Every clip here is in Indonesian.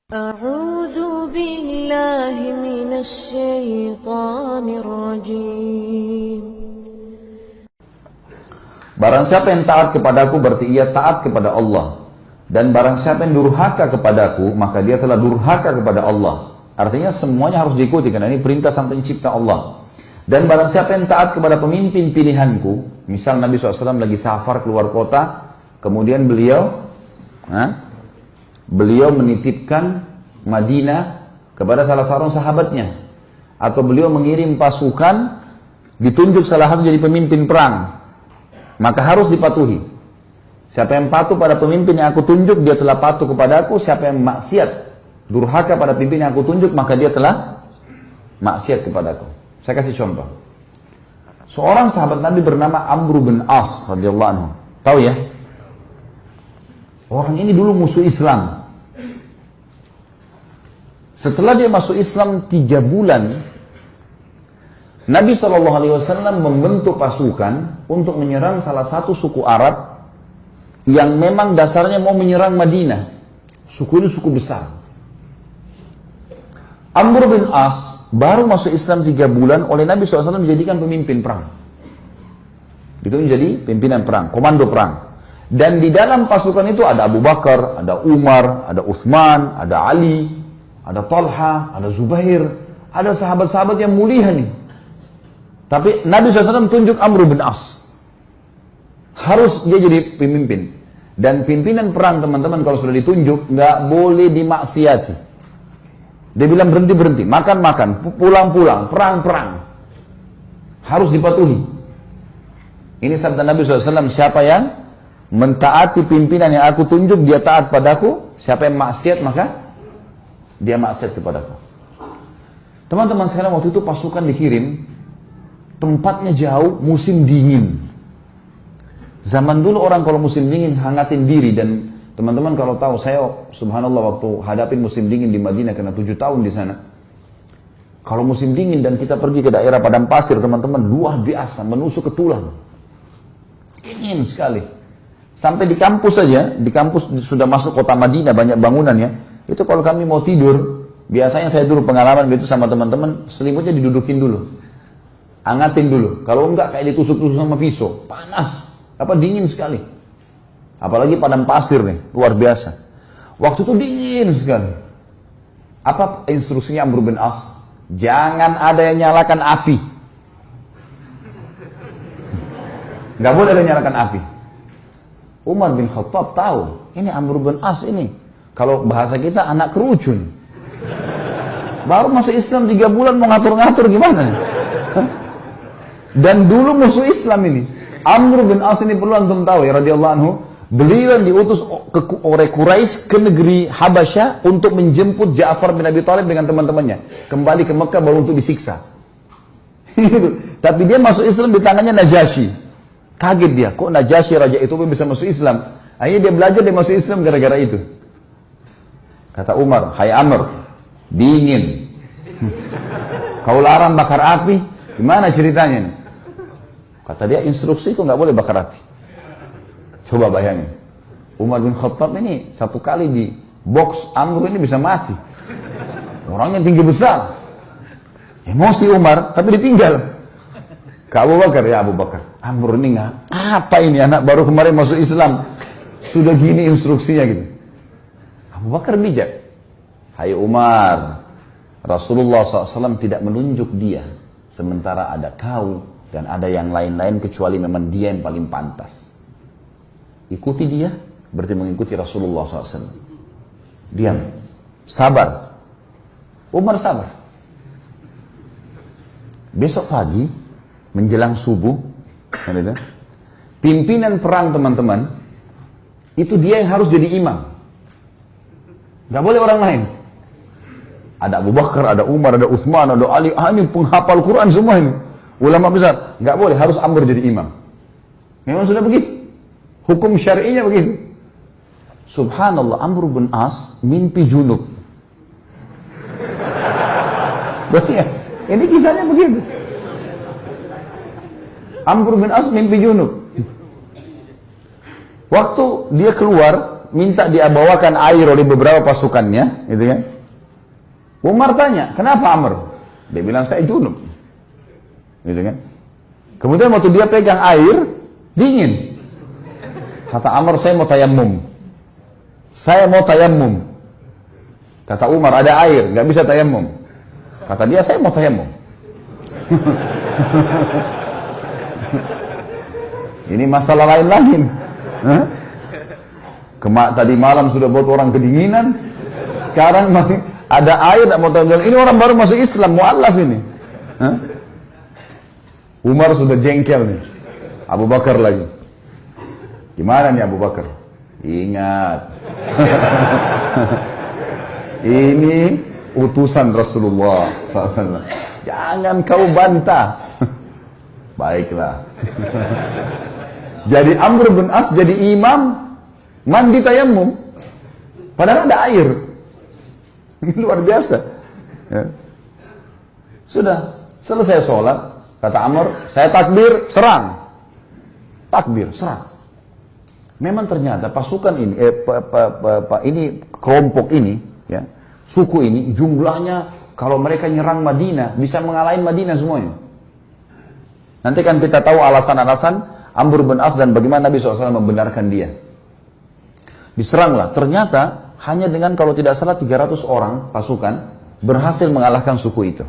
أعوذ بالله من الشيطان الرجيم. Barang siapa yang taat kepadaku berarti ia taat kepada Allah. Dan barang siapa yang durhaka kepadaku maka dia telah durhaka kepada Allah. Artinya semuanya harus diikuti karena ini perintah sang pencipta Allah. Dan barang siapa yang taat kepada pemimpin pilihanku, misal Nabi SAW lagi safar keluar kota, kemudian beliau menitipkan Madinah kepada salah seorang sahabatnya, atau beliau mengirim pasukan, ditunjuk salah satu jadi pemimpin perang, maka harus dipatuhi. Siapa yang patuh pada pemimpin yang aku tunjuk, dia telah patuh kepadaku. Siapa yang maksiat, durhaka pada pemimpin yang aku tunjuk, maka dia telah maksiat kepadaku. Saya kasih contoh. Seorang sahabat Nabi bernama Amr bin As radhiyallahu anhu. Tahu ya? Orang ini dulu musuh Islam. Setelah dia masuk Islam 3 bulan, Nabi SAW membentuk pasukan untuk menyerang salah satu suku Arab yang memang dasarnya mau menyerang Madinah. Suku ini suku besar. Amr bin As baru masuk Islam 3 bulan, oleh Nabi SAW dijadikan pemimpin perang. Itu menjadi pimpinan perang, komando perang. Dan di dalam pasukan itu ada Abu Bakar, ada Umar, ada Uthman, ada Ali, ada Talha, ada Zubair, ada sahabat-sahabat yang mulia nih. Tapi Nabi SAW tunjuk Amr bin As. Harus dia jadi pemimpin. Dan pimpinan perang teman-teman kalau sudah ditunjuk, nggak boleh dimaksiati. Dia bilang berhenti-berhenti, makan-makan, pulang-pulang, perang-perang. Harus dipatuhi. Ini sabda Nabi SAW, siapa yang mentaati pimpinan yang aku tunjuk, dia taat padaku. Siapa yang maksiat, maka dia maksiat kepadaku. Teman-teman sekalian, waktu itu pasukan dikirim, tempatnya jauh, musim dingin. Zaman dulu orang kalau musim dingin hangatin diri, dan teman-teman kalau tahu, saya subhanallah waktu hadapin musim dingin di Madinah karena 7 tahun di sana. Kalau musim dingin dan kita pergi ke daerah padang pasir, teman-teman, luar biasa, menusuk ke tulang. Dingin sekali. Sampai di kampus saja, di kampus sudah masuk kota Madinah, banyak bangunannya. Itu kalau kami mau tidur, biasanya saya dulu pengalaman gitu sama teman-teman, selimutnya didudukin dulu. Hangatin dulu. Kalau enggak kayak ditusuk-tusuk sama pisau, panas. Dingin sekali. Apalagi padang pasir nih, luar biasa. Waktu itu dingin sekali. Apa instruksinya Amr bin As? Jangan ada yang nyalakan api. Gak boleh ada yang nyalakan api. Umar bin Khattab tahu, ini Amr bin As ini, kalau bahasa kita anak kerucun. Baru masuk Islam 3 bulan mau ngatur-ngatur gimana? Dan dulu musuh Islam ini. Amr bin As ini perlu antum tahu ya radhiyallahu anhu, beliau yang diutus oleh Quraisy ke negeri Habasyah untuk menjemput Ja'far bin Abi Thalib dengan teman-temannya kembali ke Mekah baru untuk disiksa. Tapi dia masuk Islam di tangannya Najasyi. Kaget dia, kok Najasyi raja itu bisa masuk Islam? Akhirnya dia belajar, dia masuk Islam gara-gara itu. Kata Umar, hai Amr, dingin. Kau larang bakar api, gimana ceritanya nih? Kata dia, instruksi kok nggak boleh bakar api. Coba bayangin, Umar bin Khattab ini 1 kali di box Amr ini bisa mati. Orangnya tinggi besar. Emosi Umar, tapi ditinggal. Ke Abu Bakar, ya Abu Bakar, Amr ini nggak, apa ini anak baru kemarin masuk Islam, sudah gini instruksinya gitu. Abu Bakar bijak. Hai Umar, Rasulullah SAW tidak menunjuk dia, sementara ada kau dan ada yang lain-lain kecuali memang dia yang paling pantas. Ikuti dia, berarti mengikuti Rasulullah SAW. Diam, sabar. Umar sabar. Besok pagi, menjelang subuh, pimpinan perang teman-teman, itu dia yang harus jadi imam. Gak boleh orang lain. Ada Abu Bakar, ada Umar, ada Uthman, ada Ali, ini penghafal Quran semua ini. Ulama besar, nggak boleh, harus Amr jadi imam. Memang sudah begitu. Hukum syar'inya begitu. Subhanallah, Amr bin As mimpi junub. Ya, ini kisahnya begitu. Amr bin As mimpi junub. Waktu dia keluar, minta dia bawakan air oleh beberapa pasukannya, gitu kan. Umar tanya, kenapa Amr? Dia bilang, saya junub. Gitu kan. Kemudian waktu dia pegang air, dingin. Kata Amr, saya mau tayammum. Saya mau tayammum. Kata Umar, ada air, nggak bisa tayammum. Kata dia, saya mau tayammum. Ini masalah lain lagi. Tadi malam sudah buat orang kedinginan, sekarang masih ada air, tak mau tayammum. Ini orang baru masuk Islam, mu'allaf ini. Umar sudah jengkel nih. Abu Bakar lagi. Gimana nih Abu Bakar? Ingat. Ini utusan Rasulullah SAW. Jangan kau bantah. Baiklah. Jadi Amr bin As jadi imam mandi tayammum. Padahal ada air. Luar biasa. Ya. Sudah selesai sholat, kata Amr, saya takbir, serang. Takbir, serang. Memang ternyata pasukan ini, kelompok ini, ya, suku ini jumlahnya kalau mereka nyerang Madinah bisa mengalahin Madinah semuanya. Nanti kan kita tahu alasan-alasan Amr bin As dan bagaimana Nabi SAW membenarkan dia. Diseranglah, ternyata hanya dengan kalau tidak salah 300 orang pasukan berhasil mengalahkan suku itu.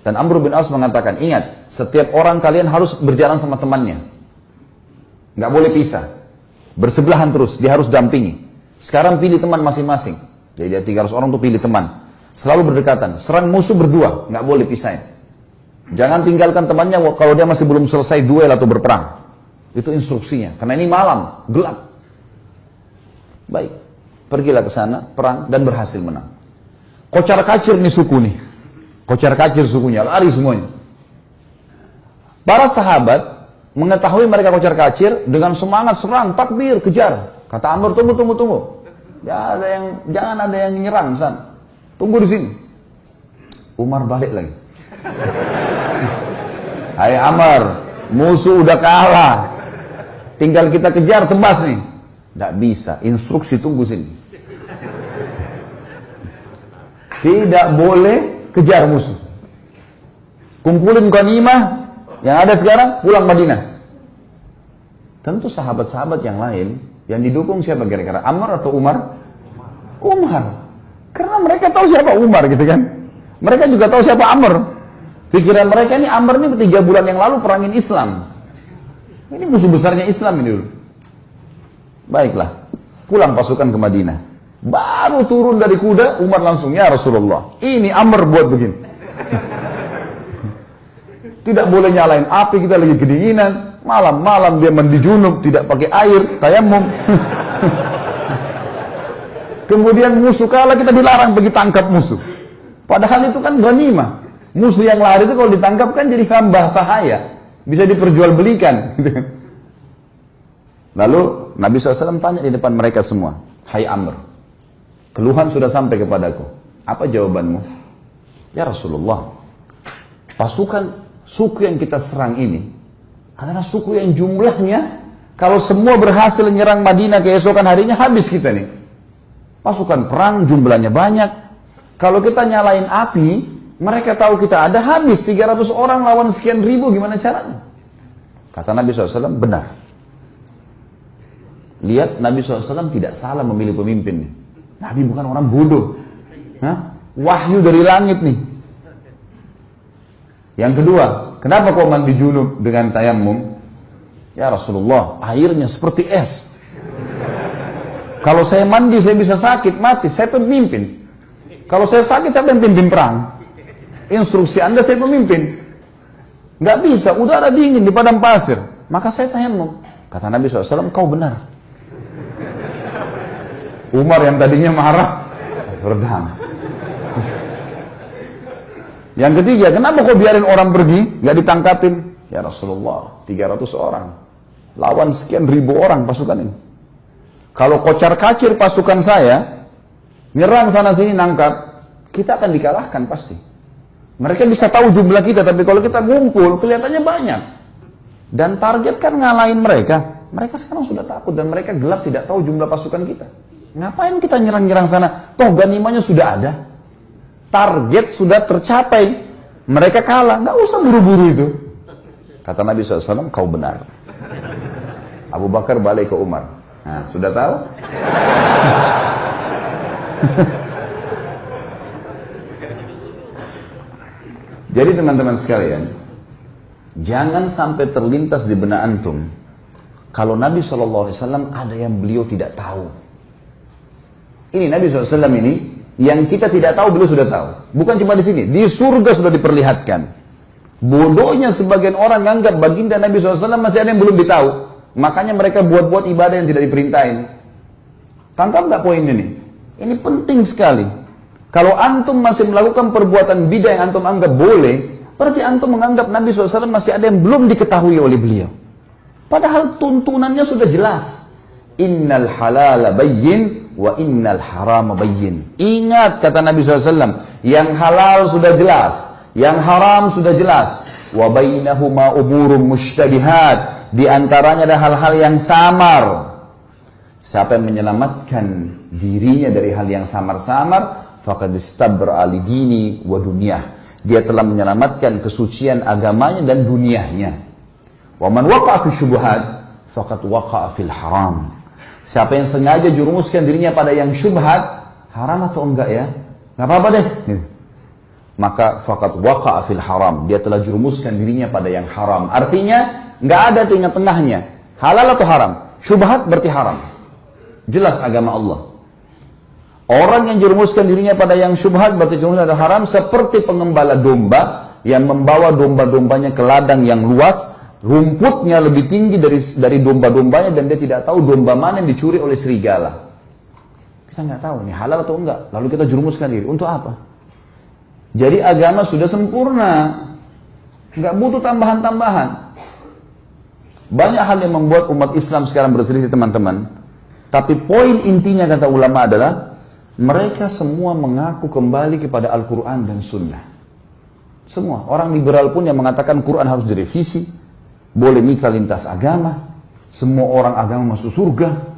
Dan Amr bin As mengatakan, ingat, setiap orang kalian harus berjalan sama temannya. Nggak boleh pisah. Bersebelahan terus, dia harus dampingi. Sekarang pilih teman masing-masing. Jadi 300 orang tuh pilih teman. Selalu berdekatan, serang musuh berdua, nggak boleh pisahin. Jangan tinggalkan temannya kalau dia masih belum selesai duel atau berperang. Itu instruksinya, karena ini malam, gelap. Baik, pergilah ke sana, perang, dan berhasil menang. Kocar kacir nih suku nih. Kocar kacir sukunya, lari semuanya. Para sahabat mengetahui mereka kocar kacir, dengan semangat serang, takbir, kejar. Kata Amr, tunggu. Jangan ada yang nyerang, San. Tunggu di sini. Umar balik lagi. Hai Amr, musuh udah kalah. Tinggal kita kejar, tebas nih. Tidak bisa, instruksi tunggu sini. Tidak boleh kejar musuh. Kumpulin ghanimah yang ada sekarang, pulang Madinah. Tentu sahabat-sahabat yang lain yang didukung siapa kira-kira? Amr atau Umar? Umar. Karena mereka tahu siapa Umar gitu kan. Mereka juga tahu siapa Amr. Pikiran mereka ini Amr ini 3 bulan yang lalu perangin Islam. Ini musuh besarnya Islam ini dulu. Baiklah, pulang pasukan ke Madinah. Baru turun dari kuda, Umar langsung, ya Rasulullah, ini Amr buat begini. Tidak boleh nyalain api, kita lagi kedinginan. Malam-malam dia mandi junub, tidak pakai air, tayammum. Kemudian musuh kalah, kita dilarang pergi tangkap musuh. Padahal itu kan ghanimah. Musuh yang lari itu kalau ditangkap kan jadi hamba sahaya. Bisa diperjualbelikan. Lalu Nabi SAW tanya di depan mereka semua, hai Amr, keluhan sudah sampai kepadaku. Apa jawabanmu? Ya Rasulullah, pasukan suku yang kita serang ini adalah suku yang jumlahnya kalau semua berhasil menyerang Madinah keesokan harinya habis kita nih. Pasukan perang jumlahnya banyak. Kalau kita nyalain api, mereka tahu kita ada, habis 300 orang lawan sekian ribu, gimana caranya? Kata Nabi SAW, benar. Lihat, Nabi SAW tidak salah memilih pemimpin. Nabi bukan orang bodoh. Wahyu dari langit nih. Yang kedua, kenapa kau mandi junub dengan tayammum? Ya Rasulullah, airnya seperti es. Kalau saya mandi, saya bisa sakit, mati. Saya pemimpin. Kalau saya sakit, saya pimpin perang. Instruksi Anda, saya pemimpin. Nggak bisa, udara dingin di padang pasir. Maka saya tayammum. Kata Nabi SAW, kau benar. Umar yang tadinya marah, redam. Yang ketiga, kenapa kau biarin orang pergi, nggak ditangkapin? Ya Rasulullah, 300 orang. Lawan sekian ribu orang pasukan ini. Kalau kocar kacir pasukan saya, nyerang sana sini nangkap, kita akan dikalahkan pasti. Mereka bisa tahu jumlah kita, tapi kalau kita ngumpul, kelihatannya banyak. Dan target kan ngalahin mereka. Mereka sekarang sudah takut dan mereka gelap tidak tahu jumlah pasukan kita. Ngapain kita nyerang-nyerang sana? Toh ganimanya sudah ada. Target sudah tercapai. Mereka kalah, nggak usah buru-buru itu. Kata Nabi SAW, kau benar. Abu Bakar balik ke Umar. Nah, sudah tahu? Jadi teman-teman sekalian, jangan sampai terlintas di benak antum kalau Nabi SAW ada yang beliau tidak tahu. Ini Nabi SAW ini yang kita tidak tahu beliau sudah tahu. Bukan cuma di sini, di surga sudah diperlihatkan. Bodohnya sebagian orang menganggap baginda Nabi SAW masih ada yang belum ditahu. Makanya mereka buat-buat ibadah yang tidak diperintahin. Tangkap nggak poin ini? Ini penting sekali. Kalau antum masih melakukan perbuatan bidah yang antum anggap boleh, berarti antum menganggap Nabi SAW masih ada yang belum diketahui oleh beliau. Padahal tuntunannya sudah jelas. Innal halala bayyin wa innal harama bayyin. Ingat kata Nabi SAW, yang halal sudah jelas, yang haram sudah jelas. Wa bainahuma umurun mushtabihat. Di antaranya ada hal-hal yang samar. Siapa yang menyelamatkan dirinya dari hal yang samar-samar, faqad istabra li dini wa dunyah. Dia telah menyelamatkan kesucian agamanya dan dunianya. Wa man waqa'a fi syubhat faqad waqa'a fil haram. Siapa yang sengaja jurumuskan dirinya pada yang syubhat, haram atau enggak ya? Enggak apa-apa deh. Maka faqad waqa'a fil haram. Dia telah jurumuskan dirinya pada yang haram. Artinya enggak ada tengah-tengahnya. Halal atau haram? Syubhat berarti haram. Jelas agama Allah. Orang yang jerumuskan dirinya pada yang syubhat berarti jerumuskan ada haram, seperti pengembala domba yang membawa domba-dombanya ke ladang yang luas, rumputnya lebih tinggi dari domba-dombanya, dan dia tidak tahu domba mana yang dicuri oleh serigala. Kita nggak tahu ini halal atau enggak, lalu kita jerumuskan diri untuk apa? Jadi agama sudah sempurna, nggak butuh tambahan-tambahan. Banyak hal yang membuat umat Islam sekarang berselisih teman-teman. Tapi poin intinya kata ulama adalah mereka semua mengaku kembali kepada Al-Quran dan Sunnah. Semua. Orang liberal pun yang mengatakan Quran harus direvisi, boleh nikah lintas agama, semua orang agama masuk surga.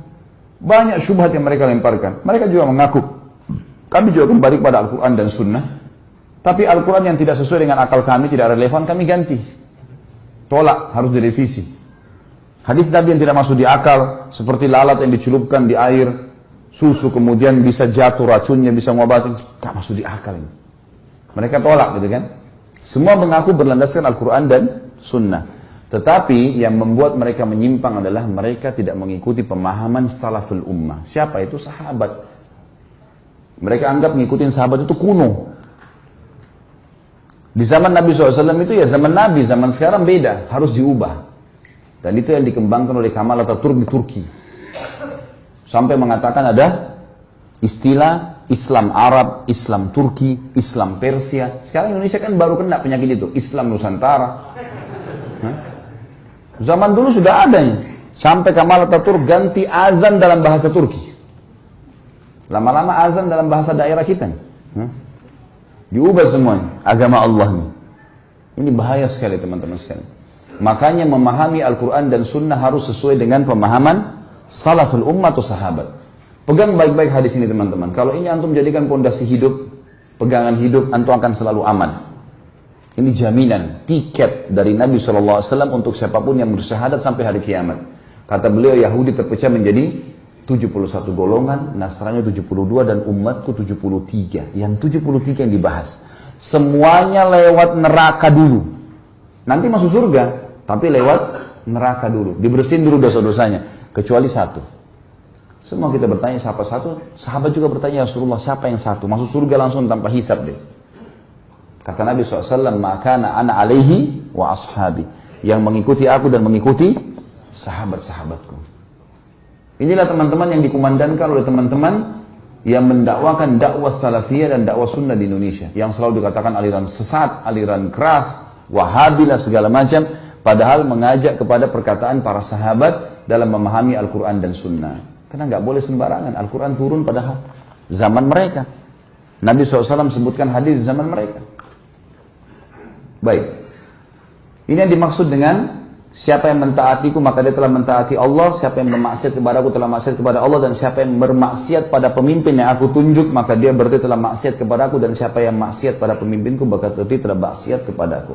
Banyak syubhat yang mereka lemparkan. Mereka juga mengaku, kami juga kembali kepada Al-Quran dan Sunnah. Tapi Al-Quran yang tidak sesuai dengan akal kami, tidak relevan, kami ganti. Tolak, harus direvisi. Hadis Nabi yang tidak masuk di akal, seperti lalat yang dicelupkan di air susu, kemudian bisa jatuh racunnya, bisa ngobatin, gak masuk di akal ini. Mereka tolak gitu kan. Semua mengaku berlandaskan Al-Quran dan Sunnah. Tetapi yang membuat mereka menyimpang adalah mereka tidak mengikuti pemahaman salaful ummah. Siapa itu? Sahabat. Mereka anggap ngikutin sahabat itu kuno. Di zaman Nabi SAW itu ya zaman Nabi, zaman sekarang beda, harus diubah. Dan itu yang dikembangkan oleh Kemal Atatürk di Turki. Sampai mengatakan ada istilah Islam Arab, Islam Turki, Islam Persia. Sekarang Indonesia kan baru kena penyakit itu, Islam Nusantara. Zaman dulu sudah ada ya. Sampai Kemal Atatürk ganti azan dalam bahasa Turki. Lama-lama azan dalam bahasa daerah kita. Diubah semuanya, agama Allah nih. Ini bahaya sekali teman-teman sekalian. Makanya memahami Al-Quran dan Sunnah harus sesuai dengan pemahaman salaful ummah atau sahabat. Pegang baik-baik hadis ini teman-teman. Kalau ini antum jadikan pondasi hidup, pegangan hidup, antum akan selalu aman. Ini jaminan, tiket dari Nabi SAW untuk siapapun yang bersyahadat sampai hari kiamat. Kata beliau, Yahudi terpecah menjadi 71 golongan, Nasrani 72, dan umatku 73. Yang 73 yang dibahas. Semuanya lewat neraka dulu. Nanti masuk surga, tapi lewat neraka dulu. Dibersihin dulu dosa-dosanya. Kecuali satu. Semua kita bertanya siapa satu. Sahabat juga bertanya, ya Rasulullah, siapa yang satu? Masuk surga langsung tanpa hisab deh. Kata Nabi SAW, makana ana alaihi wa ashabi. Yang mengikuti aku dan mengikuti sahabat-sahabatku. Inilah teman-teman yang dikumandangkan oleh teman-teman yang mendakwakan dakwah salafiyah dan dakwah sunnah di Indonesia. Yang selalu dikatakan aliran sesat, aliran keras, Wahabilah segala macam, padahal mengajak kepada perkataan para sahabat dalam memahami Al-Quran dan Sunnah. Karena nggak boleh sembarangan, Al-Quran turun pada zaman mereka. Nabi SAW sebutkan hadis zaman mereka. Baik, ini yang dimaksud dengan Siapa yang mentaatiku maka dia telah mentaati Allah, siapa yang bermaksiat kepadaku telah maksiat kepada Allah, dan siapa yang bermaksiat pada pemimpin yang aku tunjuk maka dia berarti telah maksiat kepadaku, dan siapa yang maksiat pada pemimpinku maka berarti telah maksiat kepadaku.